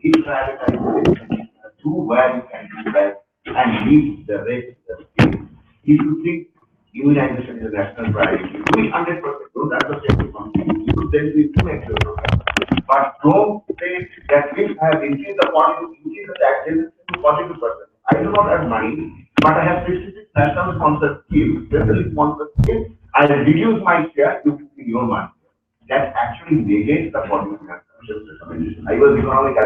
He prioritize do where you can do well and leave the rest the state. If you think immunization is a national priority, do it 100%. No, that's the same responsibility. You then do it to make sure program. But don't say that if I have increased the quantity, increase the taxes to 42%. I do not have money, but I have 66 national sponsored schemes, specially sponsored schemes. I reduce my share, you give me your money. That actually negates the 14th Finance Commission's recommendation. I was economic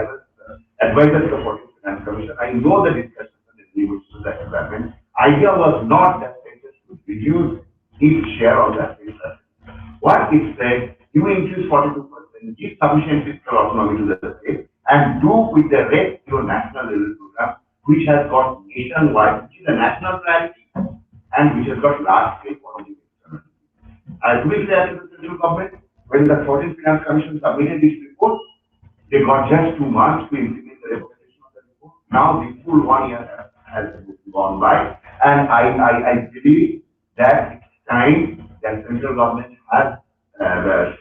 advisor to the 14th Finance Commission. I know the discussions and the deliberations that have happened. Idea was not that centers should reduce its share of that interest. What it said, you increase 42%, give sufficient fiscal autonomy to the state, and do with the rest your national level program, which has got nationwide, which is a national priority, and which has got large scale economic externality. To be clear to the central government, when the 14th Finance Commission submitted its report, they got just 2 months to implement the recommendation of the report. Now the full 1 year has gone by, and I believe that it's time that central government has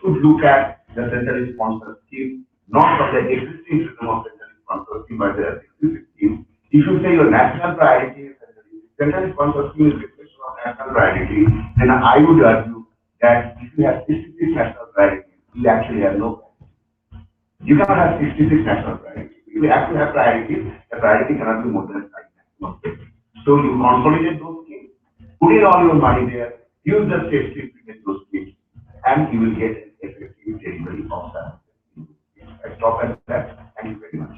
should look at the centrally sponsored scheme, not of the existing system of centrally sponsored scheme, but the existing scheme. If you say your national priority is centrally sponsored scheme is reflection of national priority, then I would argue that if you have 66 national priorities, you actually have no priority. You cannot have 66 national priorities. You have to have priorities. The priority cannot be more than 5 national. So you consolidate those schemes, put in all your money there, use the state to implement those schemes, and you will get an effective delivery of that. I stop at that. Thank you very much.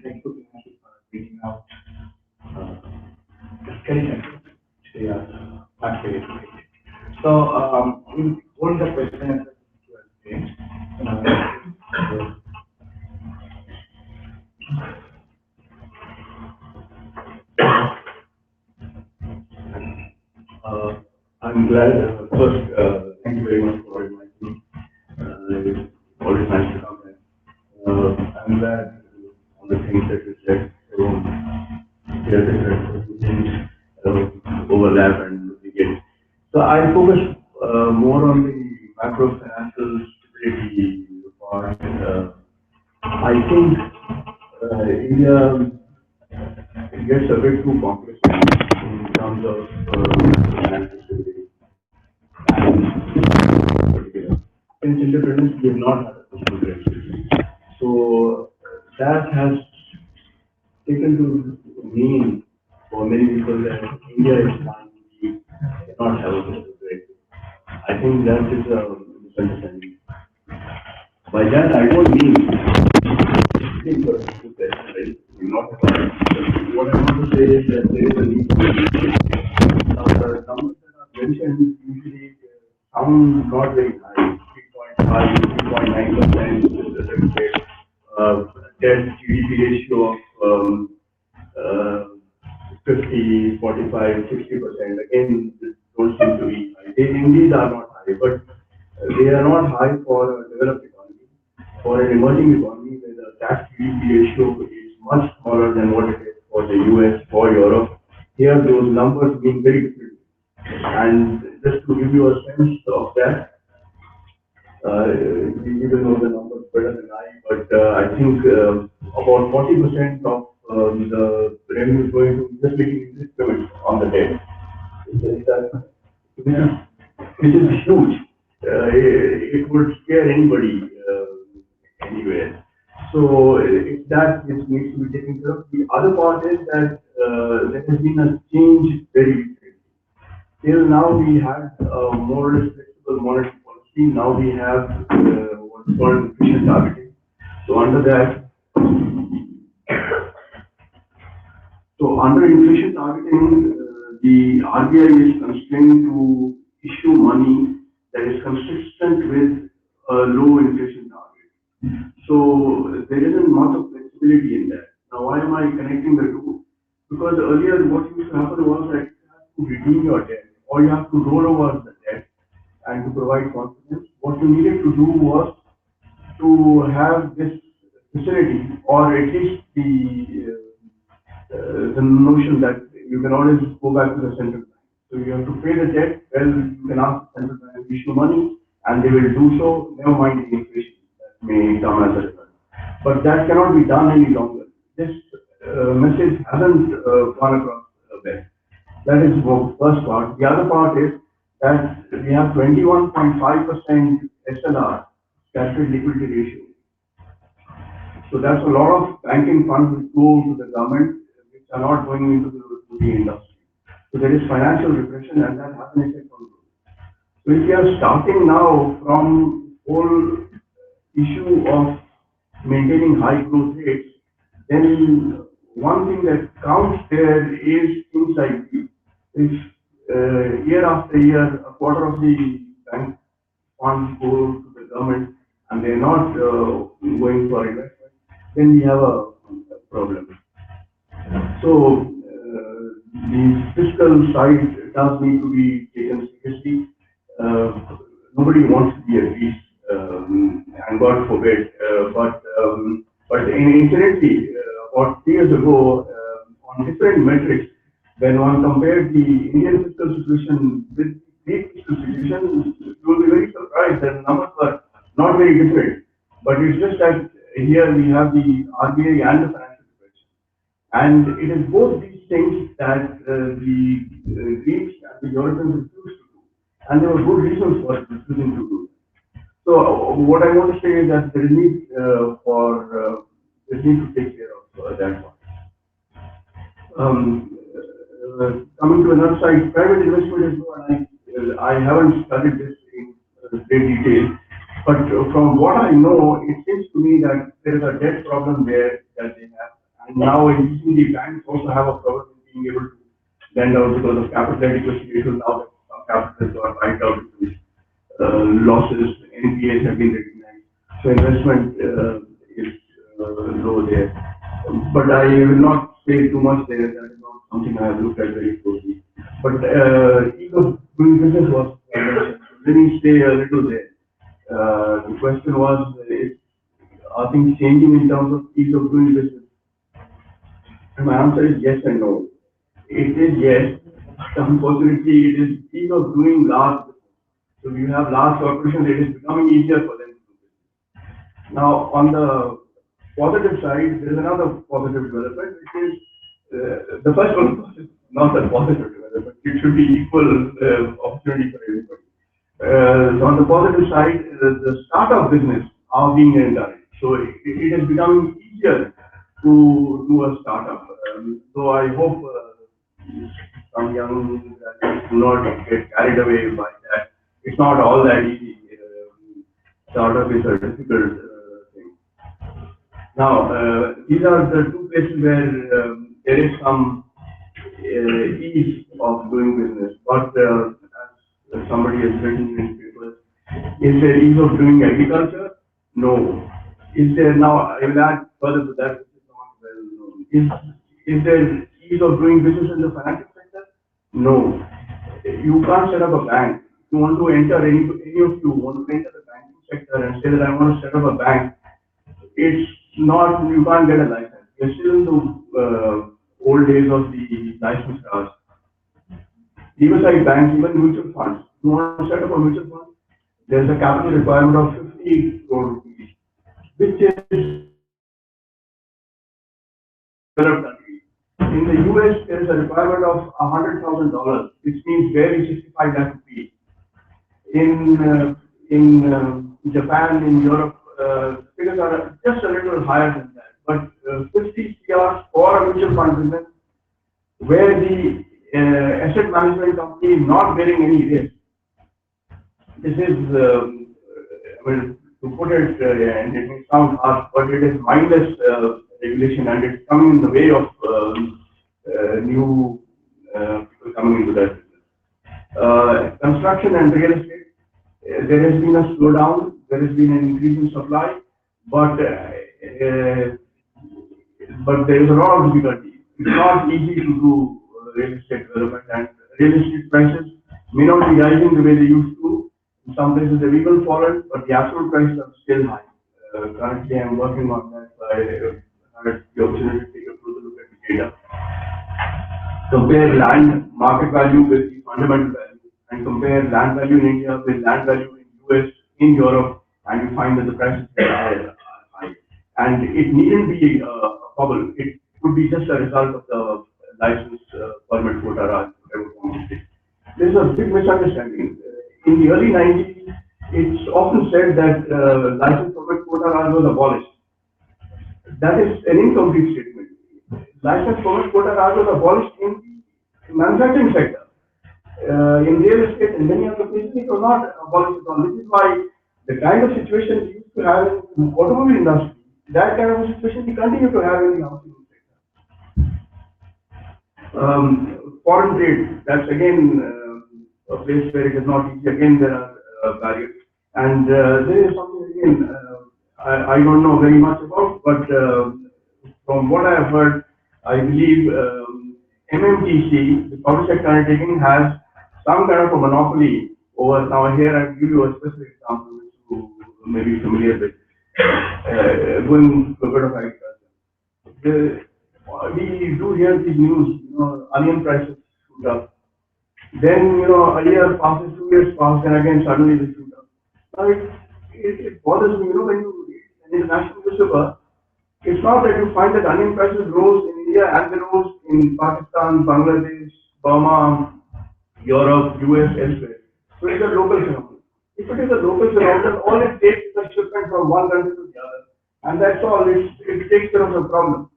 Thank you for bringing out the skeleton. They are not very great. So, we'll hold the question and I'm glad, first, thank you very much for inviting me. It's always nice to come here. I'm glad on the things that you said, there are different things overlap and duplicate. So I focus more on the macro financial stability part. I think India it gets a bit too complex in terms of financial stability. And since independence, we have not had a fiscal crisis. So that has taken to mean for many people that India is trying to cannot have a fiscal crisis. I think that is a misunderstanding. By that, I don't mean right? Not at all. What I want to say is that there is a need for now, the numbers that are mentioned usually sound not very high, 3.5, 3.9% is the rate, debt GDP ratio of 50, 45, 60%. Again, those seem to be high. They indeed are not high, but they are not high for a developed economy. For an emerging economy where the tax GDP ratio is much smaller than what it is for the US, for Europe, here those numbers being very different. And just to give you a sense of that, you will know the numbers better than I, but I think about 40% of the revenue is going to just making interest payments on the debt. Which is huge. It would scare anybody anywhere. So if that is needs to be taken care of. The other part is that there has been a change very recently. Till now we had more or less flexible monetary policy. Now we have what's called inflation targeting. So under that, under inflation targeting, the RBI is constrained to issue money that is consistent with a low inflation target. So there isn't much of flexibility in that. Now, why am I connecting the two? Because earlier what used to happen was that you have to redeem your debt or you have to roll over the debt and to provide confidence. What you needed to do was to have this facility or at least the notion that you can always go back to the central bank So you have to pay the debt, well, you can ask the central bank to issue money, and they will do so, never mind the inflation that may come as a result. But that cannot be done any longer. This message hasn't gone across well. That is the first part. The other part is that we have 21.5% SLR, statutory liquidity ratio. So that's a lot of banking funds which go to the government, which are not going into the industry. So there is financial repression, and that has an effect on growth. So if we are starting now from whole issue of maintaining high growth rates, then one thing that counts there is things like if year after year a quarter of the bank funds go to the government and they're not going for investment, then we have a problem. So the fiscal side does need to be taken seriously. Nobody wants to be a beast, and God forbid. But incidentally, about 3 years ago, on different metrics, when one compared the Indian fiscal situation with Greek fiscal situation, you will be very surprised that the numbers were not very different. But it's just that here we have the RBI and the financial situation. And it is both these things that the Greeks and the Europeans refused to do. And there were good reasons for refusing to do. So what I want to say is that there is need there is need to take care of that one. Coming to another side, private investment is low, and I haven't studied this in great detail, but from what I know, it seems to me that there is a debt problem there that they have, and now increasingly banks also have a problem in being able to lend out because of capital adequacy issues. Now that some capital got wiped out due to losses, NPAs have been recognized, so investment is low there. But I will not say too much there. That is not something I have looked at very closely. But ease of doing business was mentioned. Let me stay a little there. The question was, are things changing in terms of ease of doing business? And my answer is yes and no. It is yes, but unfortunately, it is ease of doing large business. So you have large corporations, it is becoming easier for them to do business. Now, on the positive side, there is another positive development, which is the first one is not a positive development. It should be equal opportunity for everybody. So on the positive side, the startup business are being encouraged. So it is becoming easier to do a startup. So I hope some young graduates do not get carried away by that. It's not all that easy. Startup is a difficult thing. Now, these are the two places where there is some ease of doing business. But as somebody has written in papers, is there ease of doing agriculture? No. Is there now? I will add further to that, which is not well known. Is there ease of doing business in the financial sector? No. You can't set up a bank. If you want to enter any of you want to enter the banking sector and say that I want to set up a bank, it's not, you can't get a license. You're still in the old days of the license cards. Leave aside banks, even mutual funds. You want to set up a mutual fund, there's a capital requirement of 50 crore rupees, which is developed country. In the US, there is a requirement of $100,000, which means barely 65 lakh rupees. In Japan, in Europe, figures are just a little higher than that. But 50 CR for a mutual fund business, where the asset management company is not bearing any risk. This is, to put it, and it may sound harsh, but it is mindless regulation, and it's coming in the way of new people coming into that business. Construction and real estate, there has been a slowdown, there has been an increase in supply, but there is a lot of difficulty. It's not easy to do real estate development, and real estate prices may not be rising the way they used to. In some places they've even fallen, but the absolute prices are still high. Currently, I'm working on that. I had the opportunity to take a closer look at the data. Compare land market value with fundamental value, and compare land value in India with land value in US, in Europe, and you find that the prices are high. And it needn't be a bubble. It could be just a result of the license permit quota, whatever form it is. There's a big misunderstanding. In the early 90s, it's often said that license permit quota was abolished. That is an incomplete statement. License permit quota was abolished in the manufacturing sector. In real estate and many other places, it was not abolished at all. This is why the kind of situation we used to have in the automobile industry, that kind of a situation we continue to have in the housing sector. Foreign trade, that's again a place where it is not easy. Again, there are barriers. And there is something again I don't know very much about, but from what I have heard, I believe MMTC, the public sector undertaking, has some kind of a monopoly over. Now here I give you a specific example which you may be familiar with. Going to a bit of agriculture. We do hear these news, onion prices shoot up. Then, a year passes, 2 years pass, and again suddenly they shoot up. Now it bothers me, when you read an international newspaper, it's not that you find that onion prices rose in India and they rose in Pakistan, Bangladesh, Burma, Europe, US, elsewhere. So it's a local phenomenon. If it is a local phenomenon, all it takes is a shipment from one country to the other. And that's all, it takes care of the problem.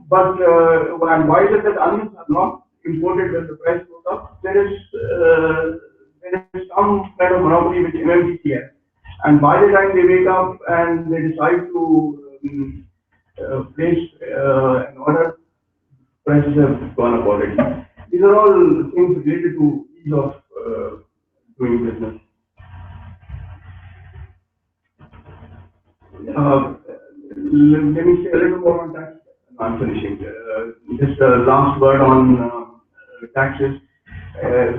But and why is it that onions are not imported when the price goes up? There is some kind of monopoly which MMTC has. And by the time they wake up and they decide to place an order, prices have gone up already. These are all things related to ease of doing business. Let me say a little more on tax. I'm finishing. Just a last word on taxes.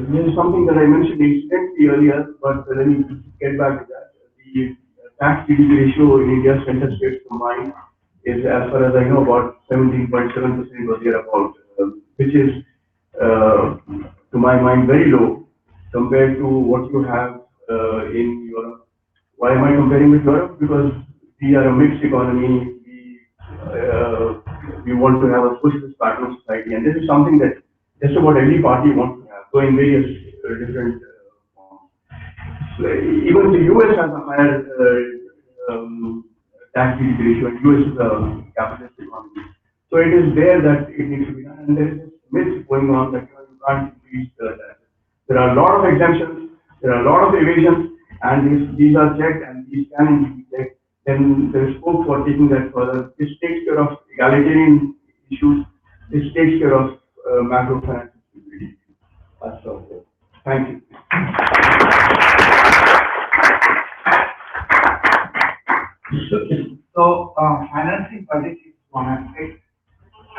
This is something that I mentioned incidentally earlier, but let me get back to that. The tax GDP ratio in India, center states combined, is, as far as I know, about 17.7% or thereabout, which is, to my mind, very low compared to what you have in Europe. Why am I comparing with Europe? Because we are a mixed economy. We want to have a socialist pattern society, and this is something that just about every party wants to have, so in various different forms. Even the US has a higher tax GDP ratio, and US is a capitalist economy. So it is there that it needs to be done, and there is this myth going on that you can't increase the taxes. There are a lot of exemptions, there are a lot of evasions, and if these are checked and these can be checked, then there is scope for taking that further. This takes care of egalitarian issues. This takes care of macro financial stability. That's all. Thank you. So, financing budget is one aspect,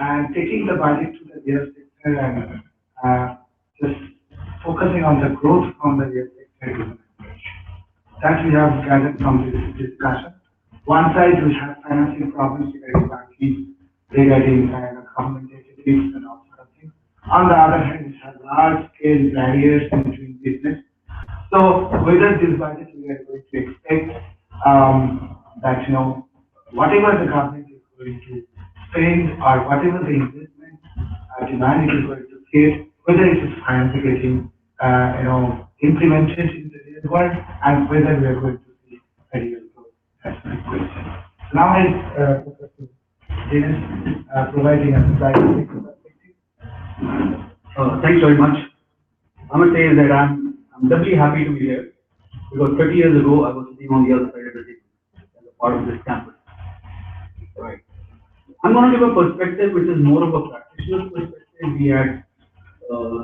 and taking the budget to the real sector and just focusing on the growth from the real sector is an approach. That we have gathered from this discussion. One side we have financing problems regarding banking, regarding government entities and all sort of things. On the other hand, we have large scale barriers in between business. So whether this budget we are going to expect that whatever the government is going to spend or whatever the investment demand it is going to create, whether it is finally getting implemented in the real world, and whether we are going to see a real growth. That's my question. So now I Professor Dennis providing a scientific perspective. Thanks very much. I must say that I'm doubly happy to be here because 30 years ago I was sitting on the other side of the table as a part of this campus. Right. I'm going to give a perspective which is more of a practitioner perspective. We had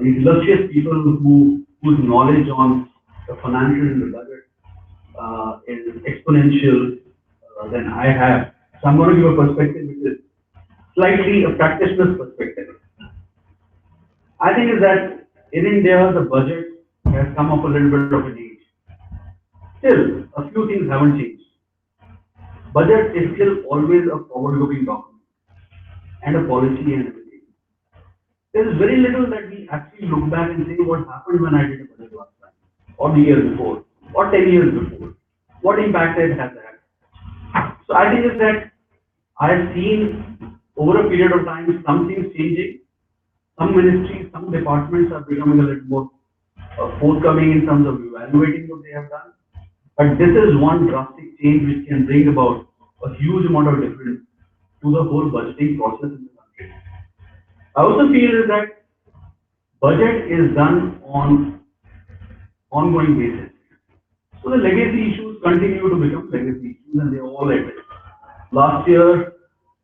these illustrious people whose knowledge on the financial and the budget is exponential than I have. So I'm going to give a perspective which is slightly a practitioner's perspective. I think is that in India the budget has come up a little bit of an age. Still, a few things haven't changed. Budget is still always a forward-looking document and a policy and everything. there is very little that we actually look back and say what happened when I did a budget last time, or the year before, or 10 years before. What impact it has had. So I think is that I have seen over a period of time some things changing. Some ministries, some departments are becoming a little more forthcoming in terms of evaluating what they have done. But this is one drastic change which can bring about a huge amount of difference to the whole budgeting process in the country. I also feel is that budget is done on ongoing basis. So the legacy issues continue to become legacy issues and they all exist. Last year,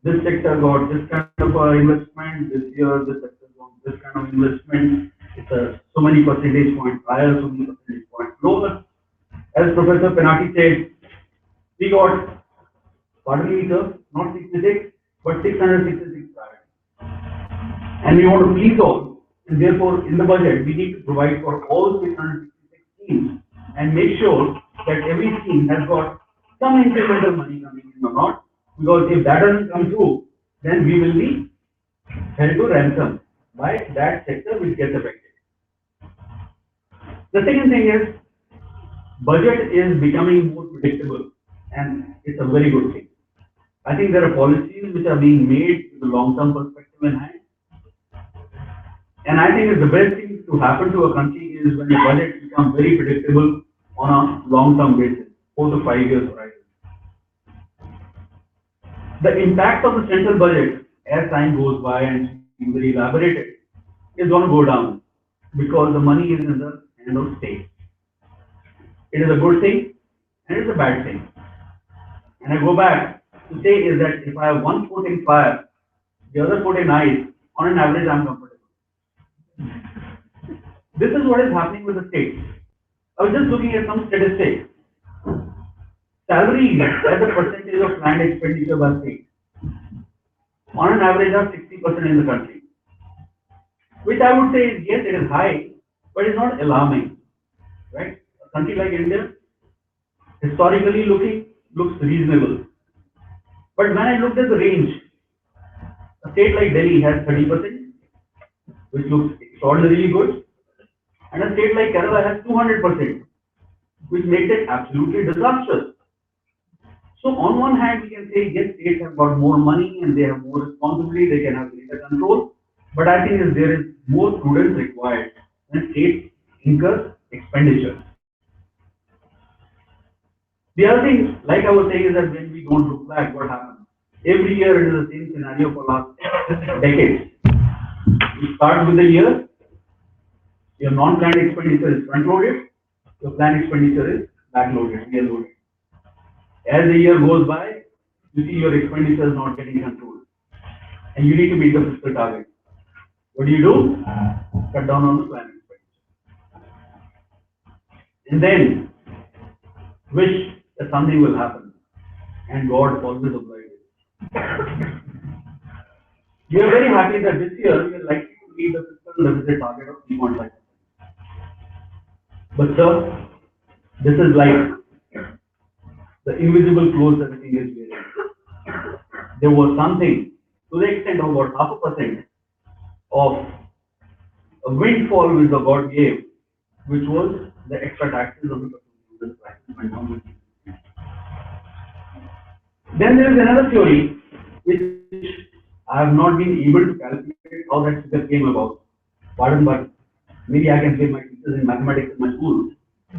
this sector got this kind of investment. This year, this sector got this kind of investment. It's so many percentage points higher, so many percentage points lower. As Professor Penati said, we got, pardon me sir, not 66, but 666 priorities. And we want to please all. And therefore, in the budget, we need to provide for all 666 schemes and make sure that every scheme has got some incremental money coming in or not. Because if that doesn't come through, then we will be held to ransom by that sector which gets affected. The second thing is, budget is becoming more predictable and it's a very good thing. I think there are policies which are being made with a long-term perspective in hand. And I think the best thing to happen to a country is when the budget becomes very predictable on a long-term basis, 4 to 5 years horizon. The impact of the central budget as time goes by and being very elaborated is going to go down because the money is in the hand of state. It is a good thing and it's a bad thing. And I go back to say is that if I have one foot in fire, the other foot in ice, on an average I'm comfortable. This is what is happening with the states. I was just looking at some statistics. Salaries as a percentage of planned expenditure by state, on an average are 60% in the country. Which I would say is, yes, it is high, but it's not alarming, right? A country like India, historically looking, looks reasonable. But when I looked at the range, a state like Delhi has 30%, which looks extraordinarily good, and a state like Kerala has 200%, which makes it absolutely disastrous. So on one hand, we can say, yes, states have got more money and they have more responsibility, they can have greater control. But I think there is more prudence required when states incur expenditure. The other thing, like I was saying, is that when we don't look back, what happens? Every year it is the same scenario for last decades. You start with the year, your non-planned expenditure is front-loaded, your planned expenditure is back-loaded, rear-loaded. As the year goes by, you see your expenditure is not getting controlled. And you need to meet the fiscal target. What do? Cut down on the planned expenditure. And then, wish that something will happen. And God always obliges. We are very happy that this year we are likely to meet the fiscal deficit target of 3.5%. But sir, this is like the invisible clothes everything is wearing. There was something to the extent of about 0.5% of a windfall which the God gave, which was the extra taxes on the consumer prices. Then there is another theory which I have not been able to calculate how that figure came about. Pardon, but maybe I can give my teachers in mathematics in my school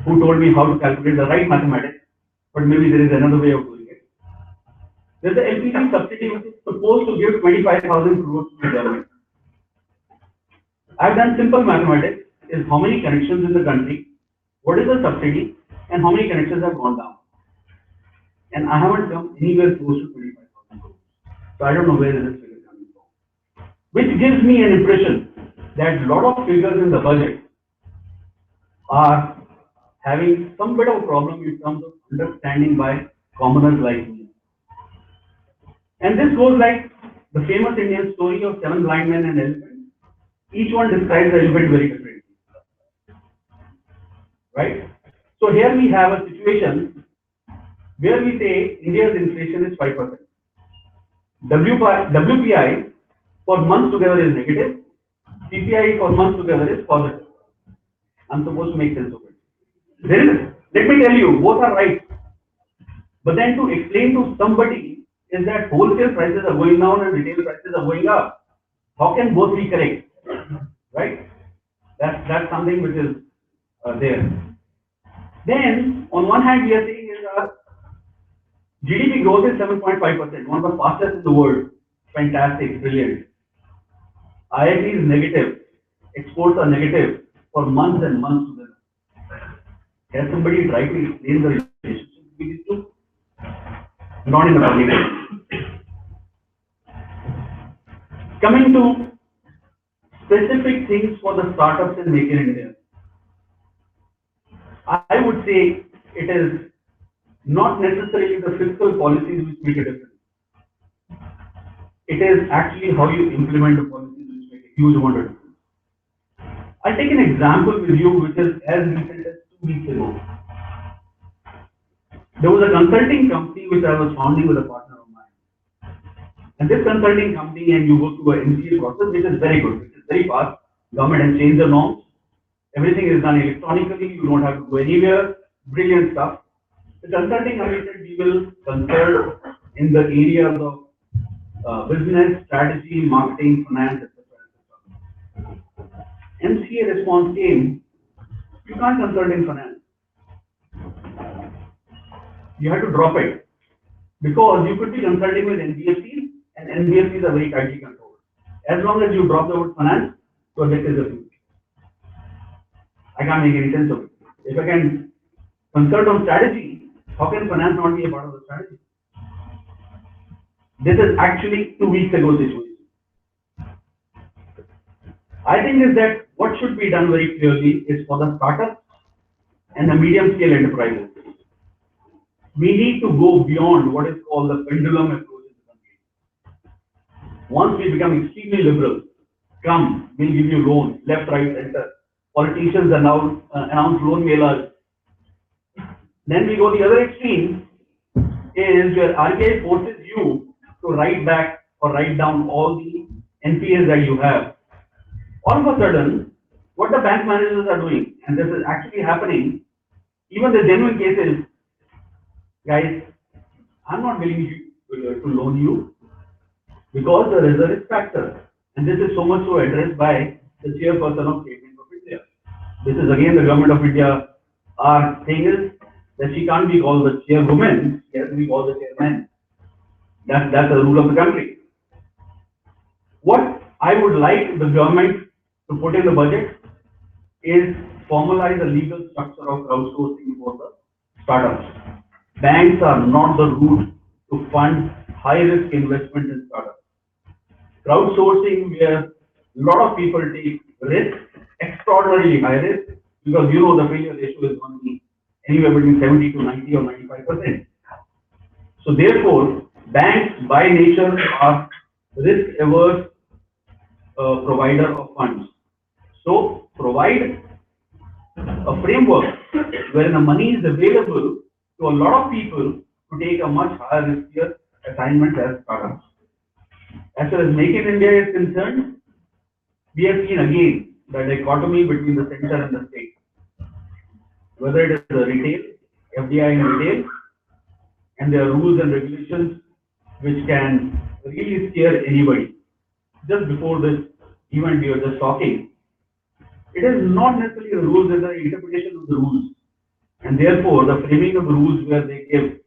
who told me how to calculate the right mathematics, but maybe there is another way of doing it. There's the LPG subsidy which is supposed to give 25,000 crores to the government. I've done simple mathematics, is how many connections in the country, what is the subsidy, and how many connections have gone down. And I haven't come anywhere close to 25,000 crores. So I don't know where this figure is coming from. Which gives me an impression that a lot of figures in the budget are having some bit of a problem in terms of understanding by commoners like me. And this goes like the famous Indian story of 7 blind men and elephants. Each one describes the elephant very differently. Right? So here we have a situation where we say India's inflation is 5%. WPI for months together is negative. CPI for months together is positive. I'm supposed to make sense of it. There is, let me tell you, both are right. But then to explain to somebody is that wholesale prices are going down and retail prices are going up. How can both be correct? Right? That's something which is there. Then, on one hand, we are saying is our GDP growth is 7.5%, one of the fastest in the world. Fantastic, brilliant. IIT is negative. Exports are negative for months and months together. Can somebody try to explain the relationship between these two? Not in the public. Coming to specific things for the startups in Make in India. I would say it is not necessarily the fiscal policies which make a difference. It is actually how you implement the policies which make a huge amount of difference. I'll take an example with you which is as recent as 2 weeks ago. There was a consulting company which I was founding with a partner of mine. And this consulting company, and you go through an MCA process, which is very good, which is very fast. Government has changed the norms. Everything is done electronically. You don't have to go anywhere. Brilliant stuff. The consulting company said we will consult in the areas of business, strategy, marketing, finance, etc. MCA response came, you can't consult in finance. You have to drop it because you could be consulting with NBFCs and NBFCs are very tightly controlled. As long as you drop the word finance, project is approved. I can't make any sense of it. If I can consult on strategy, how can finance not be a part of the strategy? This is actually 2 weeks ago situation. I think is that what should be done very clearly is for the startups and the medium scale enterprises. We need to go beyond what is called the pendulum approach in the country. Once we become extremely liberal, come, we'll give you loans, left, right, center. Politicians announce loan mailers. Then we go the other extreme, is where RBI forces you to write back or write down all the NPAs that you have. All of a sudden, what the bank managers are doing, and this is actually happening, even the genuine cases, guys, I'm not willing to loan you because there is a risk factor. And this is so much so addressed by the chairperson of State Bank of India. This is again the government of India. Our thing is that she can't be called the chairwoman, she has to be called the chairman. That's the rule of the country. What I would like the government to put in the budget is formalize a legal structure of crowdsourcing for the startups. Banks are not the route to fund high risk investment in startups. Crowdsourcing where a lot of people take risk, extraordinarily high risk, because you know the failure ratio is going to be anywhere between 70 to 90 or 95%. So therefore, banks by nature are risk averse provider of funds. So provide a framework where the money is available to a lot of people to take a much higher riskier assignment as startups. As far as Make in India is concerned, we have seen again the dichotomy between the center and the state. Whether it is the retail, FDI in retail, and there are rules and regulations which can really scare anybody. Just before this event we were just talking, it is not necessarily the rules, it is the interpretation of the rules. And therefore, the framing of the rules where they give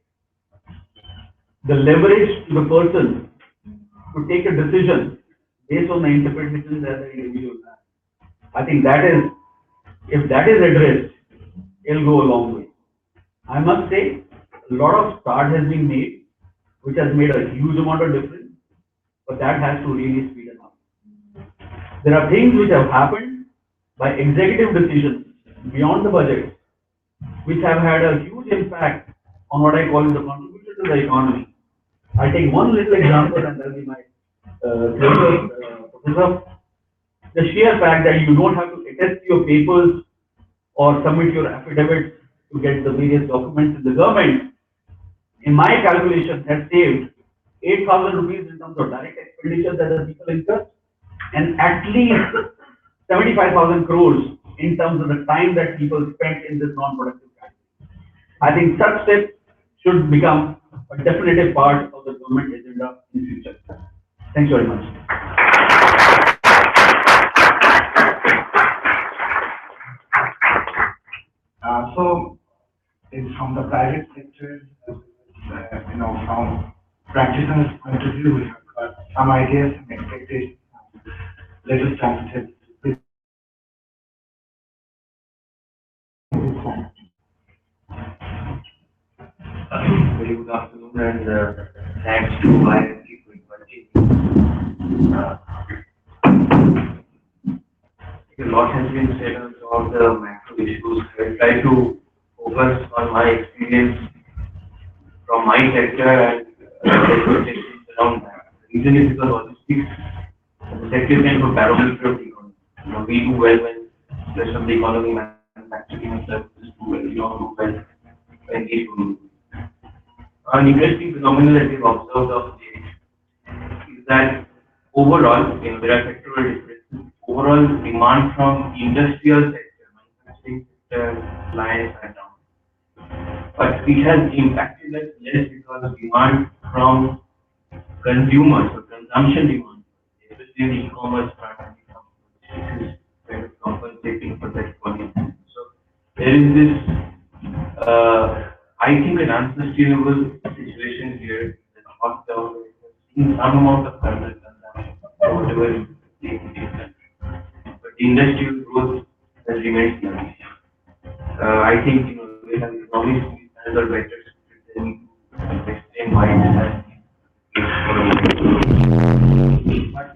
the leverage to the person to take a decision based on the interpretation that the individual has. I think that is, if that is addressed, it'll go a long way. I must say, a lot of start has been made, which has made a huge amount of difference, but that has to really speed it up. There are things which have happened by executive decisions beyond the budget, which have had a huge impact on what I call the contribution to the economy. I take one little example, and that will be my professor. The sheer fact that you don't have to attest your papers or submit your affidavits to get the various documents in the government, in my calculation, has saved 8,000 rupees in terms of direct expenditure that the people incur, and at least 75,000 crores in terms of the time that people spent in this non-productive category. I think such steps should become a definitive part of the government agenda in future. Thanks very much. So, from the private sector, from practitioners' point of view, we have got some ideas and expectations, latest transitives. Very good afternoon and thanks to IIFT for inviting me. A lot has been said on some of the macro issues. I will try to focus on my experience from my sector and expectations around that. The reason is because logistics as a sector is kind of a barometer of the economy. We do well when the rest of the economy, manufacturing and services do well, we don't do well when they do. An interesting phenomenon that we've observed of late is that overall, there are sectoral differences. Overall demand from industrial sector, manufacturing sector, clients are down. But it has impacted us less because demand from consumers or consumption demand, especially in e-commerce front, is kind of compensating for that volume. So there is this, I think, an unsustainable situation here in the short term. We're seeing some amount of consumption, whatever is taking place. But the industrial growth has remained sluggish. I think we have economic standards are better suited than to explain why this has been. But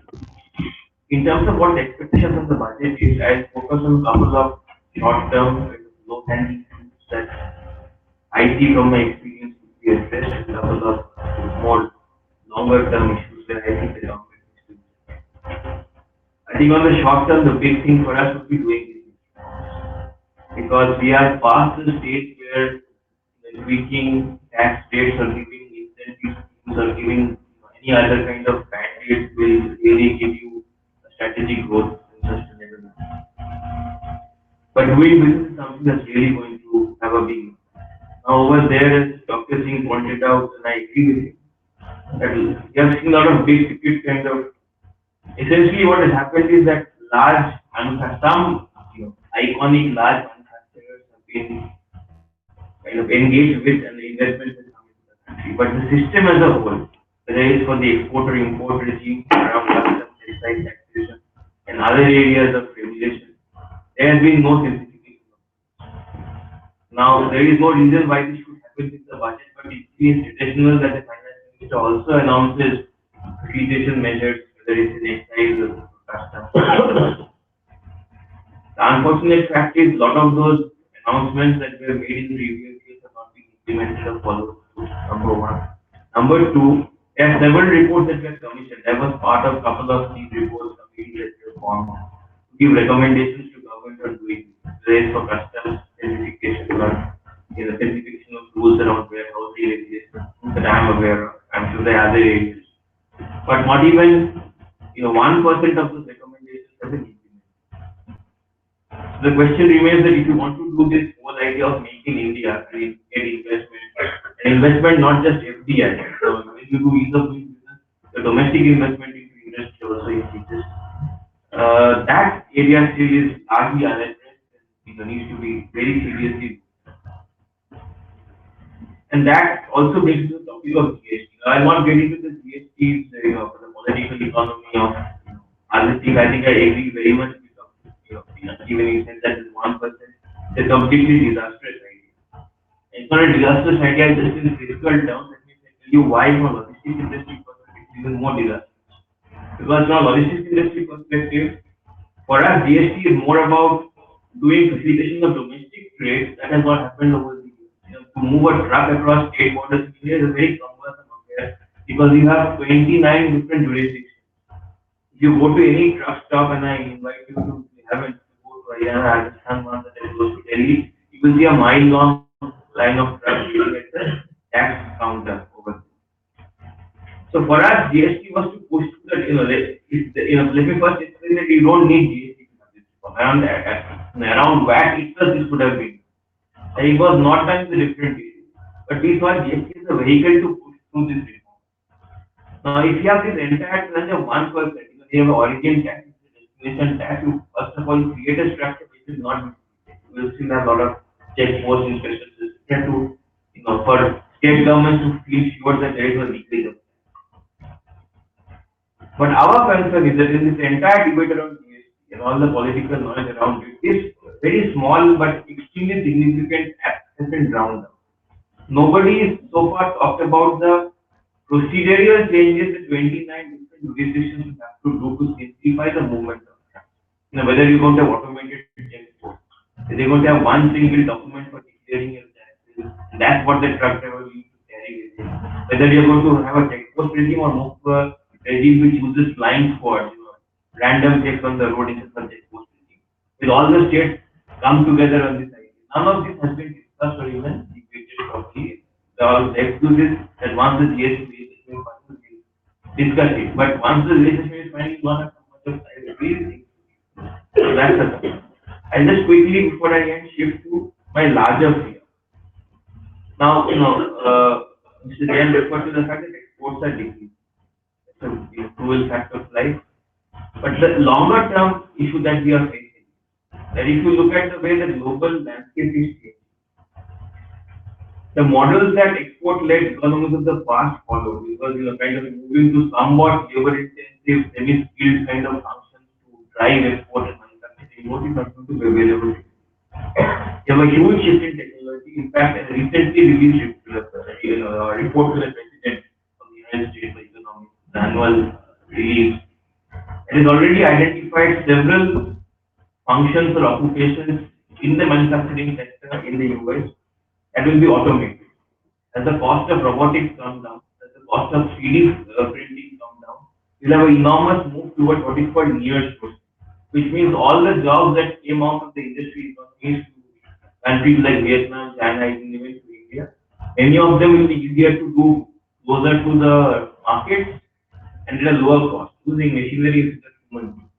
in terms of what the expectations of the budget is, I'll focus on a couple of short-term, low hanging fruits that I see from my experience to be addressed, and a couple of more longer-term issues where I think the government needs to do. I think on the short term, the big thing for us would be doing this, because we are past the stage where the tweaking tax rates or giving incentive schemes or giving any other kind of band-aid will really give you a strategic growth in sustainable manner. But doing business is something that's really going to have a big impact. Now over there, as Dr. Singh pointed out, and I agree with him, that we have seen a lot of big ticket kind of. Essentially, what has happened is that large some iconic large manufacturers have been kind of engaged with and the investment has come into the country. But the system as a whole, whether it's for the export or import regime around customs, excise taxation, and other areas of regulation, there has been no simplification. Now, there is no reason why this should happen with the budget, but it is traditional that the finance minister also announces facilitation measures, whether it's in excise or customs. The unfortunate fact is, a lot of those announcements that were made in the previous years have not been implemented or followed through. Number one. Number two, there are several reports that were commissioned. That was part of a couple of these reports committees that were formed to give recommendations to government on doing this for customs certification or certification of rules around warehousing regulation that I am aware of. I'm sure there are other areas. But not even 1% of those recommendations have been implemented. So the question remains that if you want to do this whole idea of making India and get investment not just FDI. So when you do ease of doing business, the domestic investment into industry also increases. That area still is largely unaddressed and needs to be very seriously. And that also brings to the topic of GST. I'll not get into the GSTs, for the political economy of other things. I think I agree very much with even you said that is 1%. It's a completely disastrous idea. It's not a disastrous idea, just in physical terms. Let me tell you why from a logistics industry perspective it's even more disastrous. Because from a logistics industry perspective, for us GST is more about doing facilitation of domestic trade. That has not happened over the years. To move a truck across state borders in India is a very cumbersome affair because you have 29 different jurisdictions. If you go to any truck stop and I invite you to have it, go to Haryana, Rajasthan, one that goes to Delhi, you will see a mile-long line of trucks at the tax counter over there. So for us, GST was to push to that. Let me first explain that you don't need GST to have this. around VAT itself this would have been. And it was not done in the different ways. But we saw GST as a vehicle to push through this reform. Now, if you have this entire challenge of 1%, you have origin tax, destination tax, you first of all create a structure which is not, you will still have a lot of check post inspections to, for state governments to feel sure that there is a leakage of. But our concern is that in this entire debate around GST and all the political noise around it is very small but extremely significant has been drowned out. Nobody is so far talked about the procedural changes that 29 different jurisdictions have to do to simplify the movement of trucks. Whether you're going to have automated check posts, they're going to have one single document for declaring your taxes, and that's what the truck driver needs to carry with him. Whether you're going to have a check post regime or move to a regime which uses flying squads, random checks on the road instead of check post regime. With all the states come together on this idea. None of this has been discussed or even debated properly. The all excuse is that once the GST legislation will discuss it. But once the legislation is finally not have so much of time to read, so that's the concern. I'll just quickly before I end shift to my larger fear. Now, Mr. Jain referred to the fact that exports are decreasing. It's a cruel fact of life. But the longer term issue that we are facing, that if you look at the way the global landscape is changing, the models that export-led economies of the past followed, because kind of moving to somewhat labor-intensive, semi-skilled kind of functions to drive export and manufacturing, what is not going to be available. You have a huge shift in technology. In fact, a recently released report to the President of the United States Economics, the annual release, it has already identified several functions or occupations in the manufacturing sector in the US that will be automated. As the cost of robotics comes down, as the cost of 3D printing comes down, you'll have an enormous move towards what is called nearshore, which means all the jobs that came out of the industry economies to countries like Vietnam, China, even to India, many of them will be easier to do closer to the markets and at a lower cost, using machinery instead of human beings.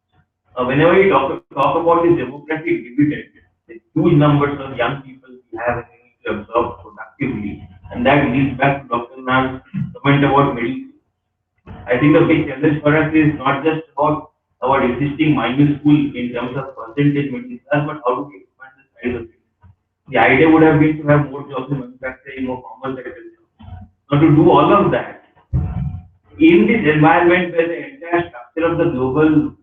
Whenever we talk about this demographic dividend, the huge numbers of young people we have and we need to absorb productively, and that leads back to Dr. Nan's comment about medicine. I think the big challenge for us is not just about our existing minus school in terms of percentage medicine class, but how do we expand the size of it. The idea would have been to have more jobs in manufacturing, more formal sector jobs. Now to do all of that, in this environment where the entire structure of the global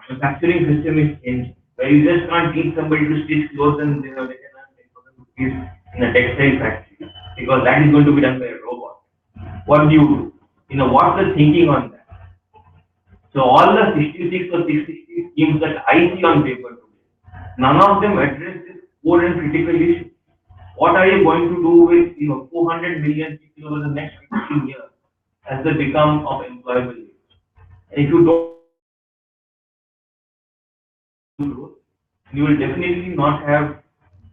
manufacturing system is changing, where you just can't teach somebody to stitch clothes and they can earn 10,000 rupees in a textile factory, because that is going to be done by a robot. What do you do? What's the thinking on that? So all the 66 or 660 schemes that I see on paper today, none of them address this core and critical issue. What are you going to do with 400 million people over the next 15 years as they become of employable age? And if you don't growth, you will definitely not have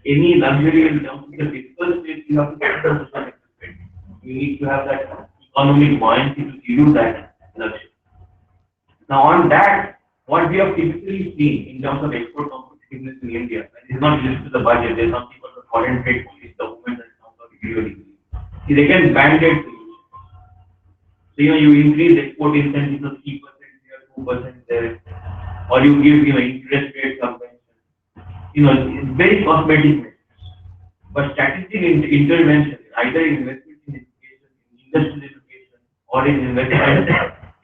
any luxury in terms of the fiscal space. You have to get the social expense. You need to have that economic buoyancy to give you that luxury. Now on that, what we have typically seen in terms of export competitiveness in India, and it's not linked to the budget, there's something called the foreign trade policy document that comes out periodically. They can band-aid solutions. So you increase export incentives of 3% here, 2% there, or you give interest rate subvention. It's very cosmetic measures. But strategic intervention, either investment in education, in industrial education, or in investment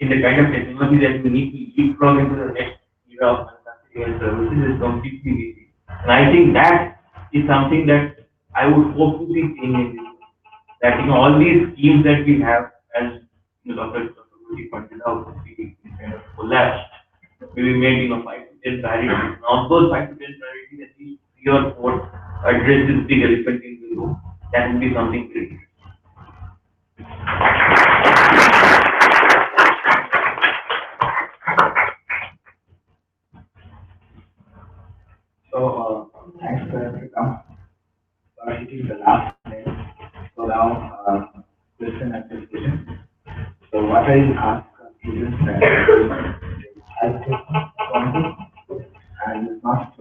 in the kind of technology that we need to leapfrog into the next era of manufacturing and services is completely missing. And I think that is something that I would hope to see changing. That all these schemes that we have, as Dr. Rudy pointed out, we kind of collapsed. We made 5 to 10 priorities. Now those 5 to 10 priorities, at least 3 or 4 address this big elephant in the room. That would be something great. So, thanks for Africa. It is the last name. So now, question and discussion. So what I ask students that I take one and must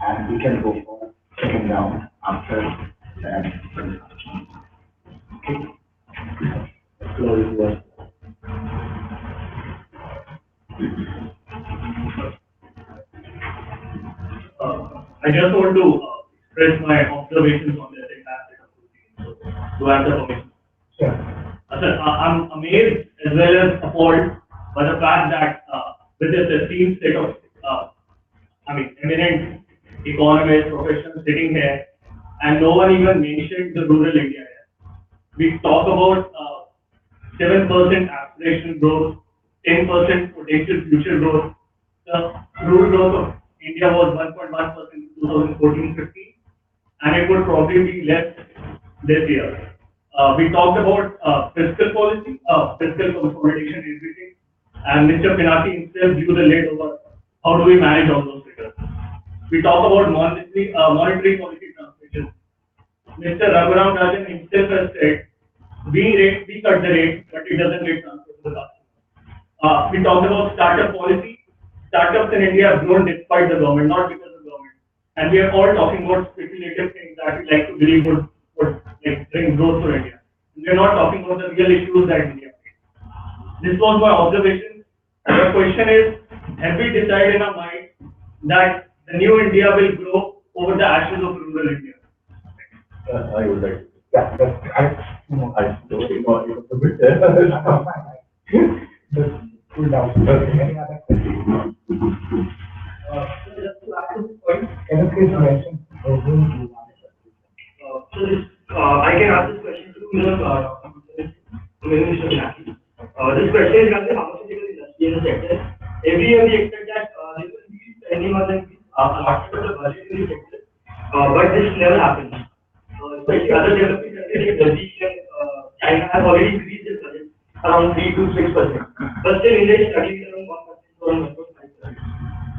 and we can go for second round after that. Okay. Floor is yours. I just want to express my observations on this entire set of proceedings. So, do I have the permission? Sure. Sir, I'm amazed as well as appalled by the fact that with this esteemed set of, eminent economists, professionals sitting here, and no one even mentioned the rural India here. We talk about 7% aspirational growth, 10% potential future growth. The rural growth of India was 1.1% in 2014-15, and it would probably be less this year. We talked about fiscal policy, fiscal consolidation, and everything, and Mr. Pinaki himself blew the lid over how do we manage all those figures. We talk about monetary policy transmission. Mr. Raghuram Rajan himself has said, we cut the rate, but it doesn't get transferred to the customer. We talked about startup policy. Startups in India have grown despite the government, not because of the government. And we are all talking about speculative things that we like to believe would like, bring growth to India. We are not talking about the real issues that India faces. This was my observation. The question is, have we decided in our mind that the new India will grow over the ashes of rural India? I would like to. Yeah, that's, I don't know, it was a bit. Just cool down. Okay, any other questions? Just to add to this point, Can you please mention whom you want I can ask this question to Mr. Pinaki. This question is regarding pharmaceutical industry in the sector. Every year we expect that there will be spending on the allotment of the budget in the sector, but this never happens. Especially other developing countries like Brazil and China have already increased their budget around 3 to 6%, but still India is struggling around 1% or 1.5%.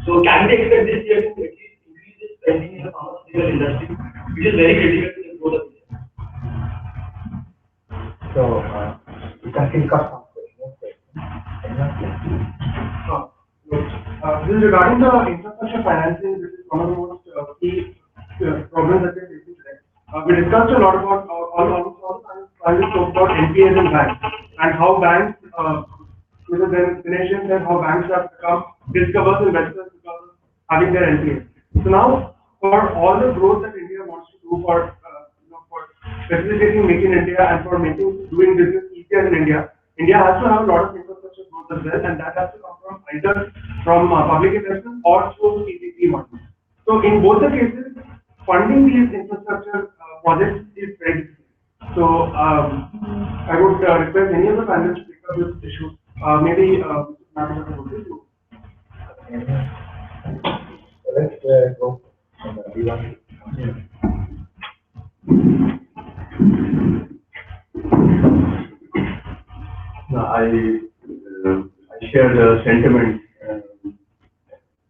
So can we expect this year to at least increase the spending in the pharmaceutical industry, which is very critical to the growth of India? So, you can think of some questions. This is regarding the infrastructure financing, which is one of the most key problems that we are facing today. We discussed a lot about all the talk about NPAs and banks and how banks, their nations and how banks have become discovered investors because of having their NPAs. So now, for all the growth that India wants to do for facilitating Make in India and for making doing business easier in India, India has to have a lot of infrastructure growth as well, and that has to come from either from public investment or through PPP model. So in both the cases, funding these infrastructure projects is very difficult. So I would request any of the panelists to pick up this issue. Maybe Mr. Pinaki will do you. Let's go. No, I share the sentiment,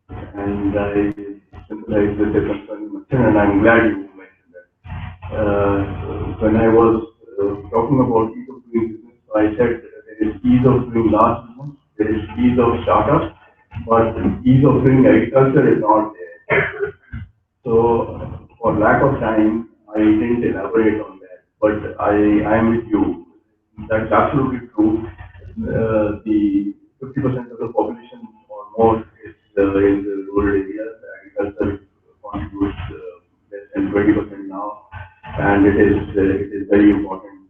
and I sympathize with the concern, and I'm glad you mentioned that. When I was talking about ease of doing business, I said there is ease of doing large business, there is ease of startup, but ease of doing agriculture is not there. So, for lack of time, I didn't elaborate on that, but I am with you. That's absolutely true. The 50% of the population or more is in the rural areas. Agriculture contributes less than 20% now, and it is very important.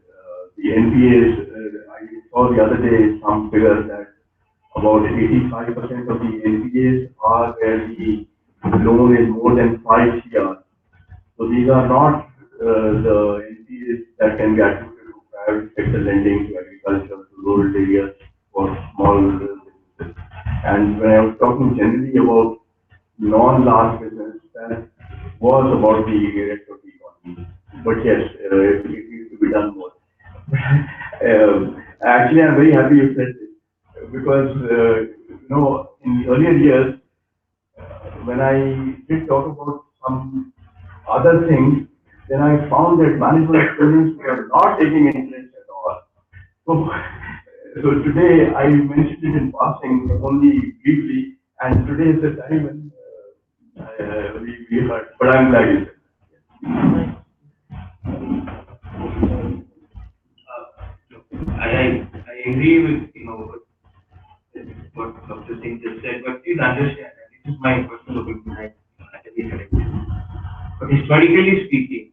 The NPAs, I saw the other day some figures that about 85% of the NPAs are where the loan is more than 5 CR. So these are not the NPAs that can be attributed to private sector lending to agriculture, to rural areas for small businesses. And when I was talking generally about non-large business, that was about the rest of the economy. But yes, it needs to be done more. Actually, I'm very happy you said this because in the earlier years, when I did talk about some other things, then I found that management students were not taking interest at all. So today I mentioned it in passing only briefly, and today is the time when We heard, but I'm glad you said. I agree with, what Dr. Singh just said, but please understand, and this is my personal opinion, I can be corrected. But historically speaking,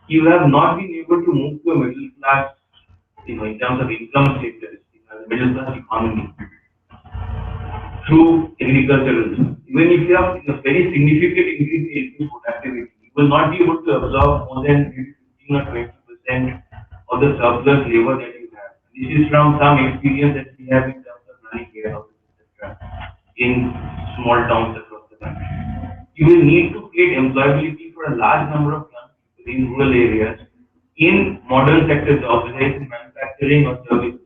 you have not been able to move to a middle class, in terms of income status, a middle class economy through agricultural. Even if you have a very significant increase in productivity, you will not be able to absorb more than maybe 15 or 20% of the surplus labor that you have. This is from some experience that we have in terms of running warehouses, etc., in small towns across the country. You will need to create employability for a large number of young people in rural areas in modern sector jobs, whether it's in manufacturing or service.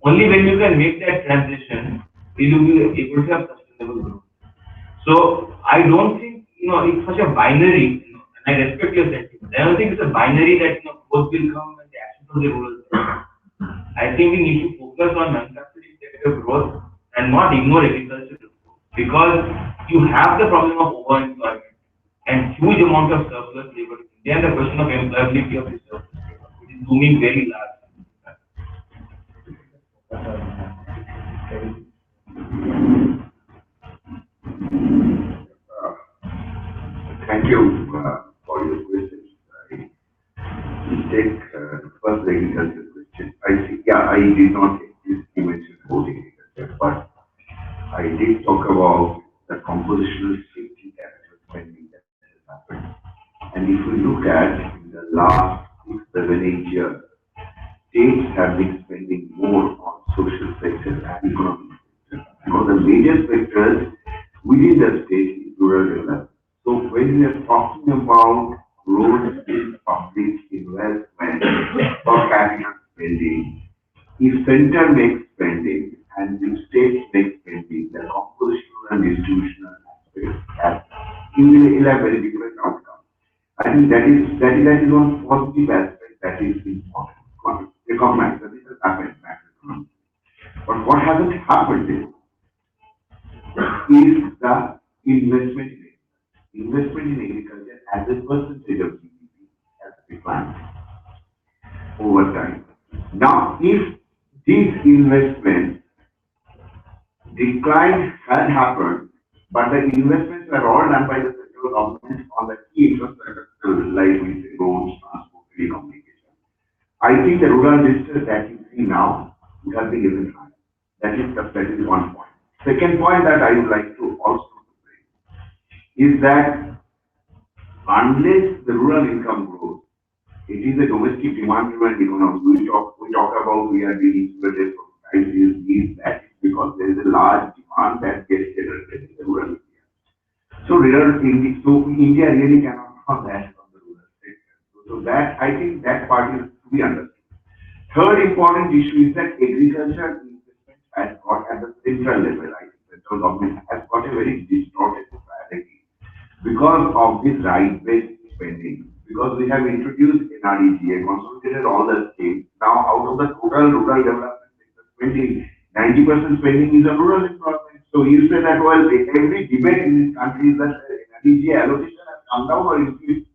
Only when you can make that transition will you be able to have sustainable growth. So I don't think it's such a binary, and I respect your sentiment. I don't think it's a binary that growth will come and the action of the rural sector. I think we need to focus on manufacturing sector growth and not ignore agriculture growth, because you have the problem of overemployment and huge amount of surplus labor. Then the question of employability of this surplus labor, which is looming very large. Thank you for your questions. I take first the agriculture question. I see, yeah, I did not mention about agriculture, but I did talk about the compositional shift in capital spending that has happened. And if we look at in the last 6, 7, 8 years, states have been spending more on social sector and economic sector. One of the major sectors within the state is rural development. So when we are talking about road-based public investment per capita spending, if center makes spending and the state makes spending, the compositional and distributional aspects, you will have very different outcome. I think that is one positive aspect that is important. Recognize that this has happened macroeconomically. But what hasn't happened is the investment in agriculture as a percentage of GDP has declined over time. Now, if these investments decline had happened, but the investments were all done by the central government on the key infrastructure like we say roads, transport, telecommunication, I think the rural districts that you see now would have been even higher. That is one point. Second point that I would like to also bring is that unless the rural income grows, it is a domestic demand-driven economy. We talk about we are being insulated from crisis, these, that, because there is a large demand that gets generated in the rural area. So India really cannot have that from the rural sector. So that, I think that part is to be understood. Third important issue is that agriculture investment has got at the central level. I think the central government has got a very distorted strategy because of this right-based spending. Because we have introduced NREGA, consolidated all the states. Now, out of the total rural development sector spending, 90% spending is on rural employment. So you say that, well, every debate in this country is that NREGA allocation has come down or increased.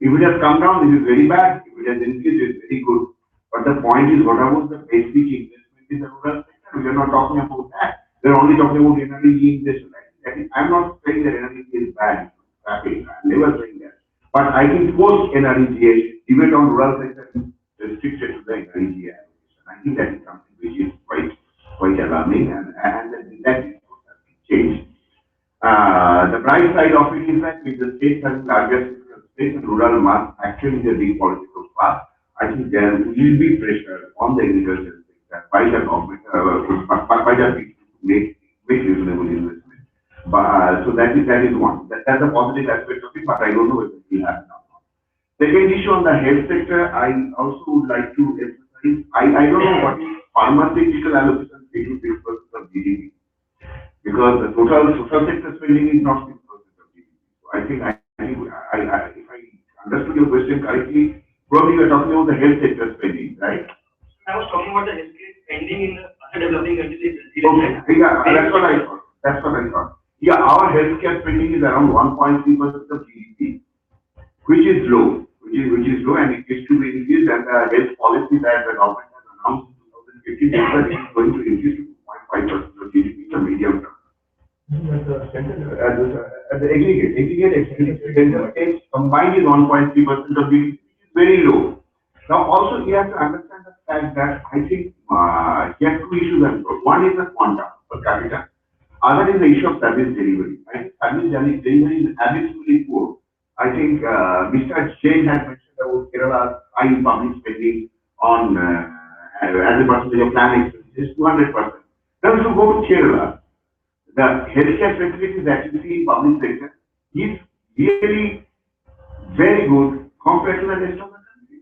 If it has come down, this is very bad. If it has increased, it is very good. But the point is, what about the basic investment in the rural sector? We are not talking about that. We are only talking about NREGA investment. I'm not saying that NREGA is bad. I'm never saying that. But I think post NREGA, debate on rural sector is restricted to the NREGA allocation. I think that is something which is quite alarming, and that is changed. The bright side of it is that with the states having larger space and rural mass actually the big political class, I think there will be pressure on the agricultural sector by the government, by the people to make reasonable investment. But so that is one. That's a positive aspect of it, but I don't know if it will happen or not. Second issue on the health sector, I also would like to emphasize. I don't know what is pharmaceutical allocation 3 to 6% of GDP, because the total social sector spending is not 6% of GDP. So I think if I understood your question correctly, probably you are talking about the health sector spending, right? I was talking about the healthcare spending in the other developing countries. Okay, yeah, that's what I thought. Yeah, our healthcare spending is around 1.3% of GDP, which is low, which is low, and it is to be increased, and the health policy that the government has announced in 2015 is that it is going to increase to 2.5% of GDP in the medium term. At the aggregate expenditure takes combined is 1.3% of GDP, which is very low. Now, also you have to understand the fact that I think here are two issues. One is the quantum per capita. Other is the issue of service delivery. Right? Service delivery is abysmally poor. I think Mr. Jain had mentioned about Kerala's high public spending on as a percentage of plan expenses, 200%. Now, if you go to Kerala, the healthcare facilities that you see in public sector is really very good compared to the rest of the country.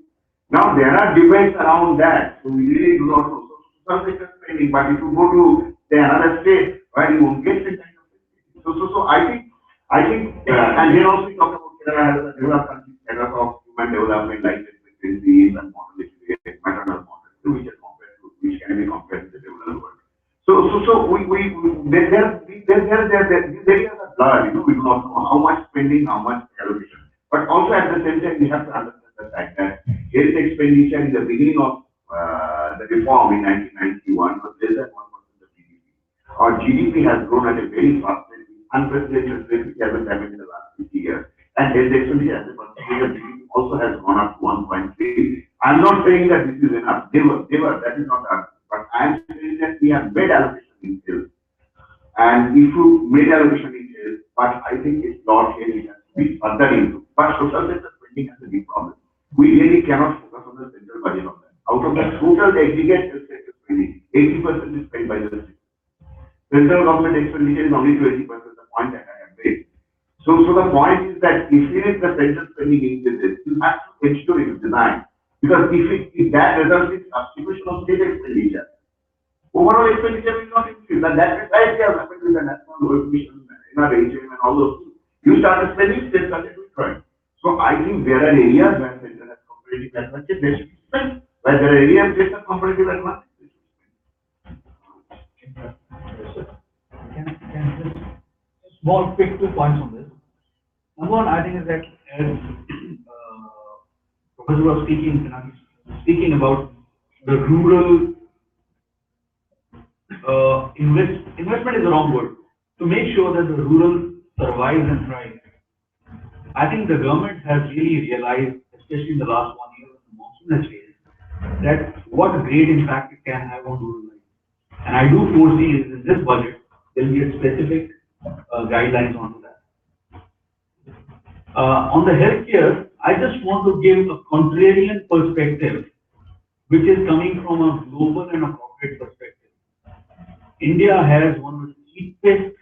Now, there are debates around that, so we really do not know. So, some sector spending, but if you go to say another state where you won't get this kind of facility. So I think, and then also we talk about Kerala as a developed country, center of human development, like facilities and model education, maternal model, which can be compared to the developed world. So there these areas are blurred, we do not know how much spending, how much allocation. But also at the same time, we have to understand the fact that health expenditure in the beginning of the reform in 1991 was less than 1% of GDP. Our GDP has grown at a very fast rate, unprecedented rate, which hasn't happened in the last 50 years. And health expenditure as a percentage of GDP also has gone up to 1.3. I'm not saying that this is enough. They were, that is not enough. But I am saying that we have made allocation in health. And if you made allocation in health, but I think it's not here, it has to be further into. But social sector spending has a big problem. We really cannot focus on the central budget on that. Out of the total aggregate health sector spending, 80% is spent by the state. Central government expenditure is only 20%, the point that I have made. So the point is that if the central spending increases, you have to ensure it is designed. Because if that results in substitution of state expenditure, overall expenditure will not increase. And that precisely has happened with the National World Mission, HM and all those things. You start spending, states started withdrawing. So I think there are areas where central has comparative advantage, they should be spent. Where there are areas where have comparative advantage, they should be spent. Can just small quick 2 points on this. Number one, I think is that as Professor was speaking about the rural investment is the wrong word. To make sure that the rural survives and thrives, I think the government has really realized, especially in the last 1 year when the monsoon has failed, that what a great impact it can have on rural life. And I do foresee in this budget there will be a specific guidelines onto that. On the healthcare, I just want to give a contrarian perspective, which is coming from a global and a corporate perspective. India has one of the cheapest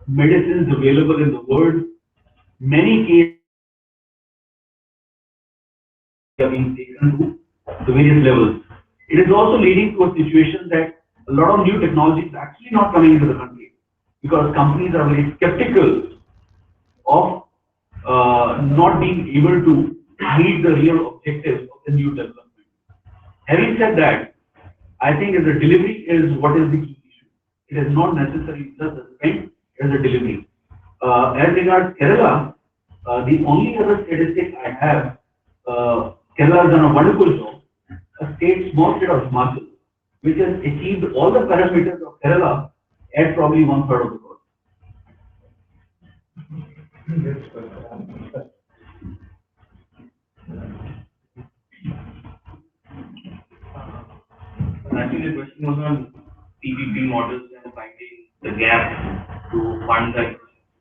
medicines available in the world. Many cases are being taken to the various levels. It is also leading to a situation that a lot of new technology is actually not coming into the country because companies are very skeptical of not being able to meet the real objectives of the new development. Having said that, I think the delivery is what is the key issue. It is not necessarily just the spend, it is the delivery. As regards Kerala, the only other statistic I have, Kerala has done a wonderful job. A small state of Himachal, which has achieved all the parameters of Kerala at probably 1/3 of the cost. Actually, the question was on PPP models and finding the gap to fund that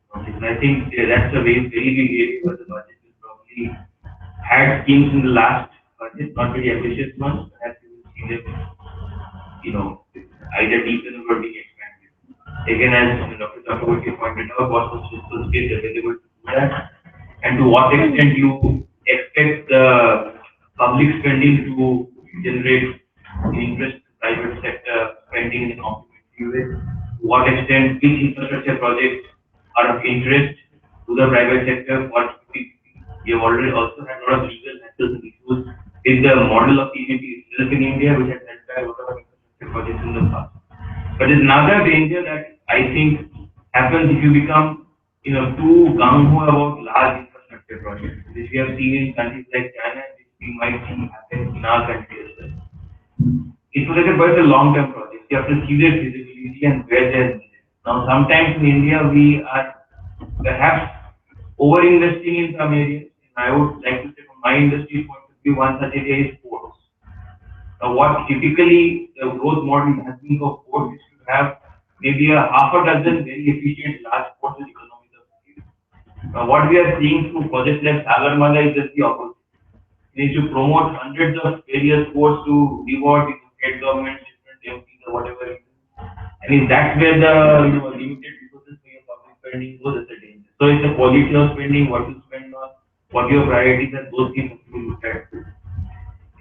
project. And I think that's a very big area where the budget is probably had schemes in the last budget, not very ambitious ones, perhaps you will see them, either deepen or being expanded. Again, as Dr. Chakraborty pointed out, what was fiscal space available to do that, and to what extent you expect the public spending to generate interest to private sector spending in a complementary way. To what extent which infrastructure projects are of interest to the private sector? We have already also had a lot of legal hassles and issues with the model of PPP itself in India, which has held back a lot of infrastructure projects in the past. But there's another danger that I think happens if you become too gung ho about large infrastructure projects, which we have seen in countries like China, and which we might see happen in our country as well. It's like a long-term project. You have to see their feasibility and where they're needed. Now, sometimes in India, we are perhaps over-investing in some areas. And I would like to say from my industry point of view, one such area is ports. Now, what typically the growth model has been for ports is to have maybe a half a dozen very efficient large ports with economies of scale. Now, what we are seeing through projects like Sagarmala is just the opposite. We need to promote hundreds of various ports to reward state governments, different MPs or whatever it is. I mean, that's where the limited resources for your public spending goes as a danger. So it's a quality of spending, what you spend on, what your priorities are, those things have to be looked at.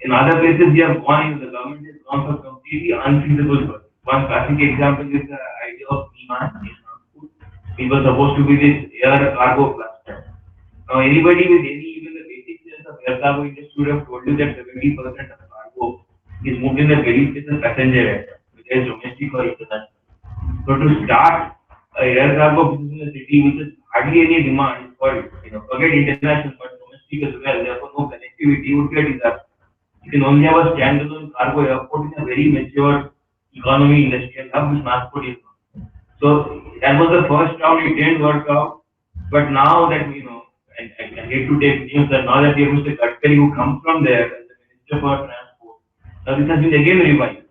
In other places, we have gone, the government has gone for completely unfeasible projects. One classic example is the idea of Viman in Nagpur. It was supposed to be this air cargo cluster. Now, anybody with any even the basic sense of air cargo industry would have told you that 70% of cargo is moved in the very place of passenger aircraft, whether it's domestic or international. So to start a air cargo business in a city which is hardly any demand for forget international but domestic as well, therefore no connectivity would be a disaster. You can only have a standalone cargo airport in a very mature economy industrial hub which Nagpur is. So that was the first round, it didn't work out. But now that I hate to take names, but now that we have Mr. Gadkari who comes from there as the Minister for Transport, now this has been again revived.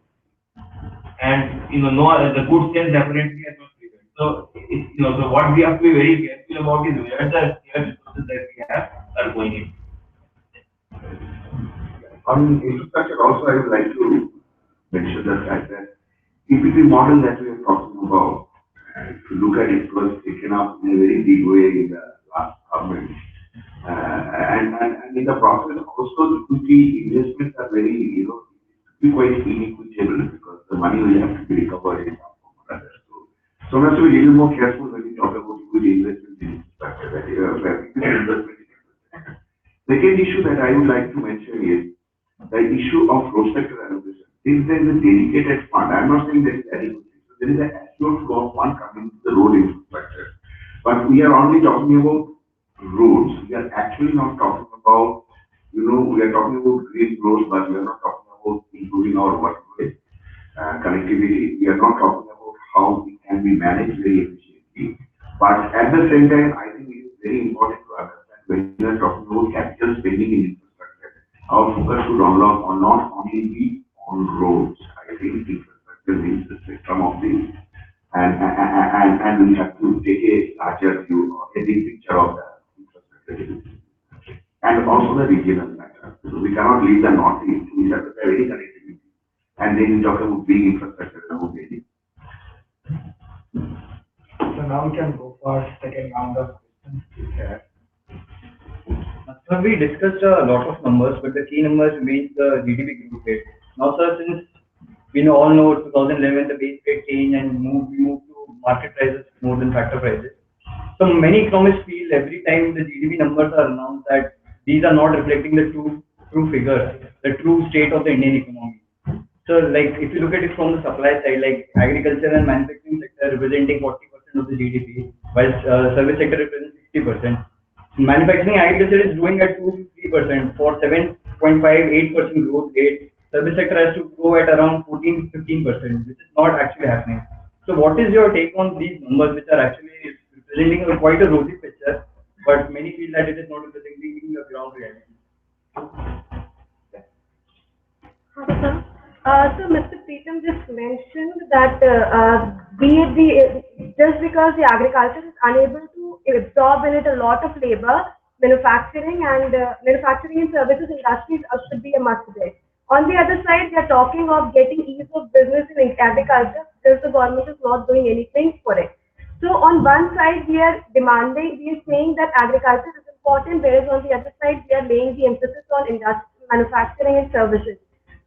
And no, the good sense apparently has not prevailed. So so what we have to be very careful about is where the scarce resources that we have are going in. On infrastructure also, I would like to mention the fact that PPP model that we are talking about, if you look at it, was taken up in a very big way in the last government. And in the process, also the equity investments are very, quite inequitable because the money will have to be recovered in some form or other. So we have to be a little more careful when we talk about equity investment in infrastructure, where investment in infrastructure. Second issue that I would like to mention is the issue of road sector allocation. Since there is a dedicated fund, I'm not saying there is adequate, so there is an assured flow of fund coming to the road infrastructure. But we are only talking about roads. We are actually not talking about, we are talking about green roads, but we are not talking about improving our waterways, connectivity. We are not talking about how it can be managed very efficiently. But at the same time, I think it is very important to understand when we are talking about capital spending in infrastructure, our focus should not only be on roads. I think infrastructure means the spectrum of things, and we have to take a larger view or a big picture of the infrastructure and also the regional matter. So we cannot leave the northeast. We have to have very connectivity, and then we talk about big infrastructure about it. So now we can go for second round of questions. So we discussed a lot of numbers, but the key numbers remains the GDP growth rate. Now, sir, since we all know 2011 the base rate changed and we moved to market prices more than factor prices. So many economists feel every time the GDP numbers are announced that these are not reflecting the true figures, the true state of the Indian economy. So, like if you look at it from the supply side, like agriculture and manufacturing sector representing 40% of the GDP, while service sector represents 60%. Manufacturing agriculture is growing at 2-3% for 7.58% growth rate. Service sector has to grow at around 14-15%, which is not actually happening. So, what is your take on these numbers, which are actually representing quite a rosy picture, but many feel that it is not representing the ground reality? So Mr. Preetham just mentioned that just because the agriculture is unable to absorb in it a lot of labor, manufacturing and services industries should be a must there. On the other side, we are talking of getting ease of business in agriculture since the government is not doing anything for it. So on one side, we are saying that agriculture is important, whereas on the other side, we are laying the emphasis on manufacturing and services.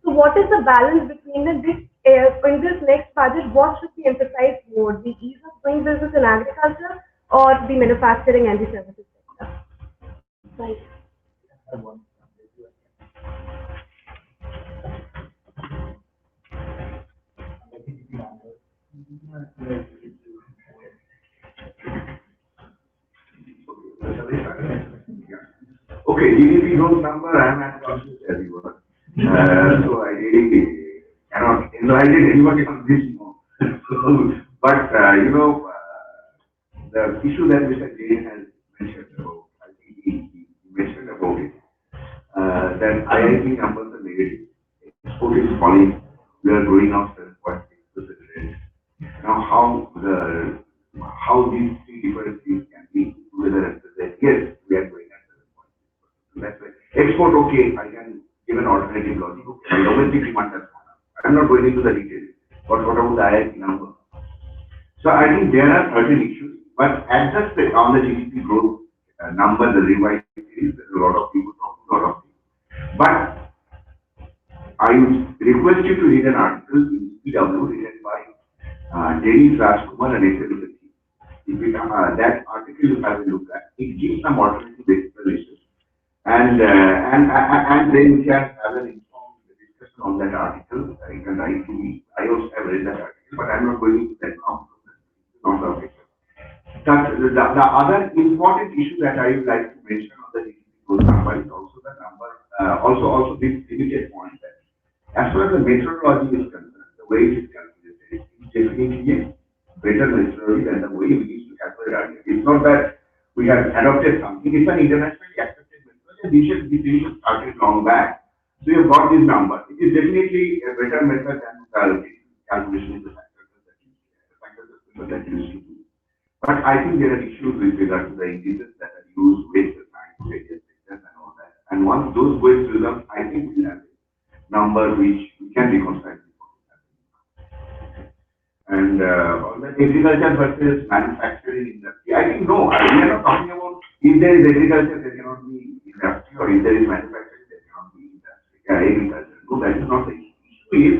So what is the balance between them? In this next budget, what should be emphasized more? The ease of doing business in agriculture or the manufacturing and the services sector? Right. Okay, GDP growth number, I'm at conscious everyone. So I really cannot enlighten anybody on this. No. But, the issue that Mr. Jain has mentioned about, I think he mentioned about it, that IIT numbers are negative. Export is falling. We are growing out 7.6% rate. Now, how these three different things can be together and present? Yes, we are growing at 7.6%. That's right. Export, okay, I can give an alternative logic. Okay, domestic demand has gone up. I'm not going into the details. But what about the IIT number? So I think there are certain issues, but at just on the GDP growth number, the revised series, there's a lot of people talking a lot of things. But I would request you to read an article in PW written by Dennis Rajkumar and SLFT. That article you have a look at, it gives some alternative explanations, and then we can have an informed discussion on that article. You can write to me. I also have read that article, but I'm not going into that now. Not the objective. The other important issue that I would like to mention on the GDP growth number is also the number, also this limited point that as far as the methodology is concerned, the way it is calculated is definitely a better methodology than the way we used to calculate earlier. It's not that we have adopted something, it's an internationally accepted methodology, and this issue started long back. So you have got this number. It is definitely a better method than the calculation of the factors that used to do. But I think there are issues with regard to the indices that are used with the time various sectors and all that. And once those weights result, I think we have a number which we can reconcile. And on the agriculture versus manufacturing industry, I think no, we are not talking about if there is agriculture, there cannot be industry, or if there is manufacturing, there cannot be industry, agriculture. No, that is not the issue. Issue is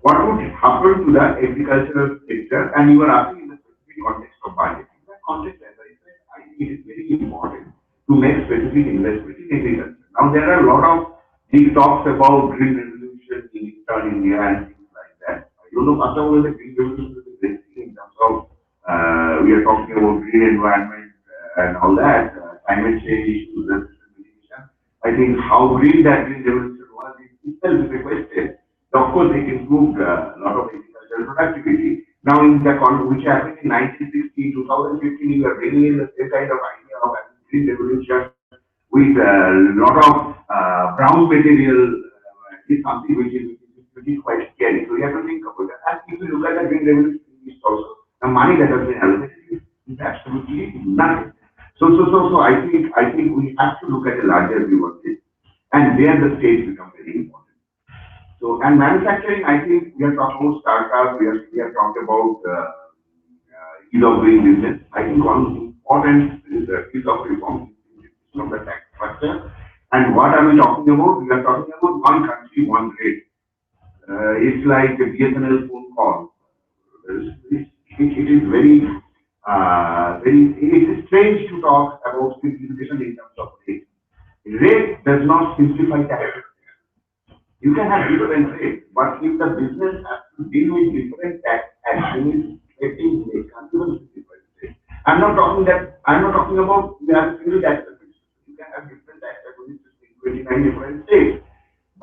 what would happen to the agricultural sector, and you are asking in the specific context of budget. In that context, as I said, I think it is very important to make specific investment in agriculture. Now, there are a lot of big talks about green revolution in Eastern India and things like that. You know, first of all, the green revolution is a great thing in terms of we are talking about green environment and all that, climate change issues, and mitigation. I think how green that green revolution was itself is a question. Of course, it improved a lot of agricultural productivity. Now, in the which happened in 1960, 2015, we are bringing in the same kind of idea of green revolution with a lot of brown material is something which is quite scary. So, you have to think about that. And if you look at the green revolution, also the money that has been allocated is absolutely nothing. So I think we have to look at a larger view of this, and there the states become very important. So, and manufacturing, I think we are talking about startups, we are talking about ease of doing business. I think one important is the piece of reform of the tax structure. And what are we talking about? We are talking about one country, one rate. It's like a BSNL phone call. It is very, it is strange to talk about simplification in terms of rate. Rate does not simplify tax. You can have different rates, but if the business has to deal with different tax actions, it is different rates. I'm not talking about you have a single tax administration. You can have different tax administrations in 29 different states.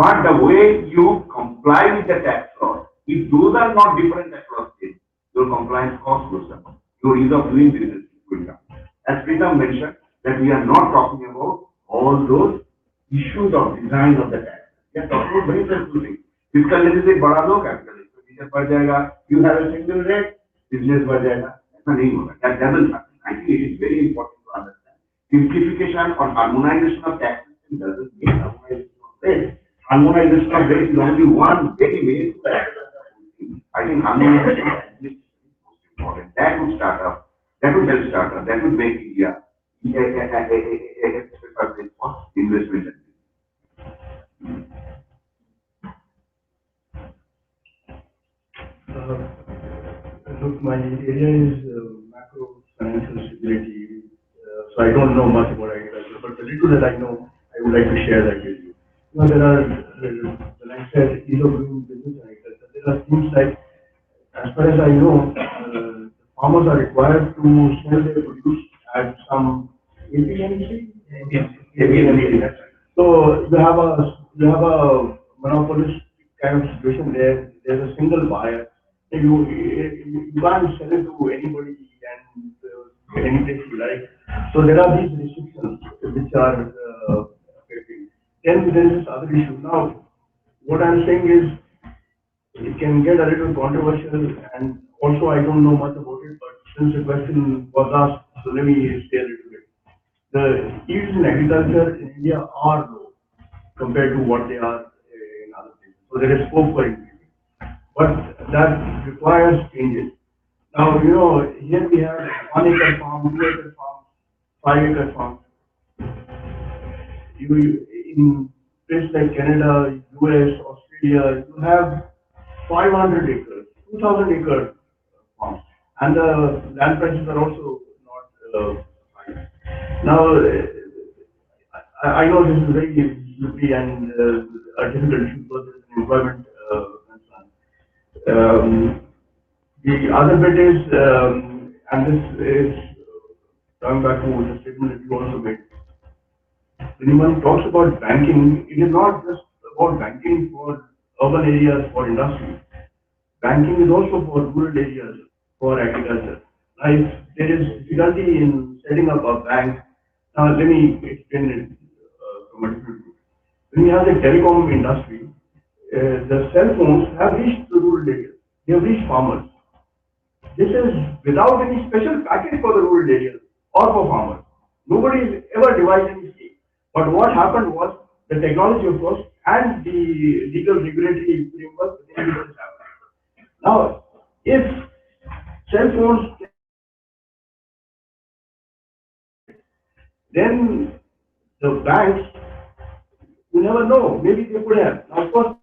But the way you comply with the tax law, if those are not different across states, your compliance cost goes up. Your ease of doing business is going down. As Pritam mentioned, that we are not talking about all those issues of design of the tax. We are talking about very simple things. Fiscal deficit बढ़ा दो, capital expenditure बढ़ जाएगा. You have a single rate, business बढ़ जाएगा. ऐसा नहीं होगा. That doesn't happen. I think it is very important to understand. Simplification or harmonization of tax system doesn't mean harmonization of rates. Harmonization of rates is only one very main factor. I think harmonization of tax is most important. That would start up. That would help start up. That would make India a investment. Look, my area is macro financial stability, so I don't know much about agriculture, but the little that I know, I would like to share that with you. Now, there are, when I said ease of doing business in agriculture, there are things like, as far as I know, farmers are required to sell their produce at some APMC? APMC. That's right. So you have a monopolistic kind of situation there. There's a single buyer. You can't sell it to anybody and any place you like. So there are these restrictions which are affecting. Then there is this other issue. Now, what I'm saying is it can get a little controversial, and also I don't know much about it, but since the question was asked, so let me say a little bit. The yields in agriculture in India are low compared to what they are in other places. So there is scope for increasing, but that requires changes. Now, here we have 1 acre farm, 2 acre farm, 5 acre farm. In places like Canada, US, Australia, you have 500 acres, 2,000 acre farms, and the land prices are also not high. Now, I know this is very slippery and a difficult issue because there is an employment concern. The other bit is, and this is coming back to the statement that you also made. When one talks about banking, it is not just about banking for urban areas, for industry. Banking is also for rural areas, for agriculture. Now, if there is difficulty in setting up a bank, now let me explain it from a different view. When you have the telecom industry, the cell phones have reached the rural areas. They have reached farmers. This is without any special package for the rural areas or for farmers. Nobody has ever devised any scheme. But what happened was the technology, of course, and the legal regulatory framework enabled this happen. Now, if cell phones, then the banks, you never know. Maybe they could have. Now, of course,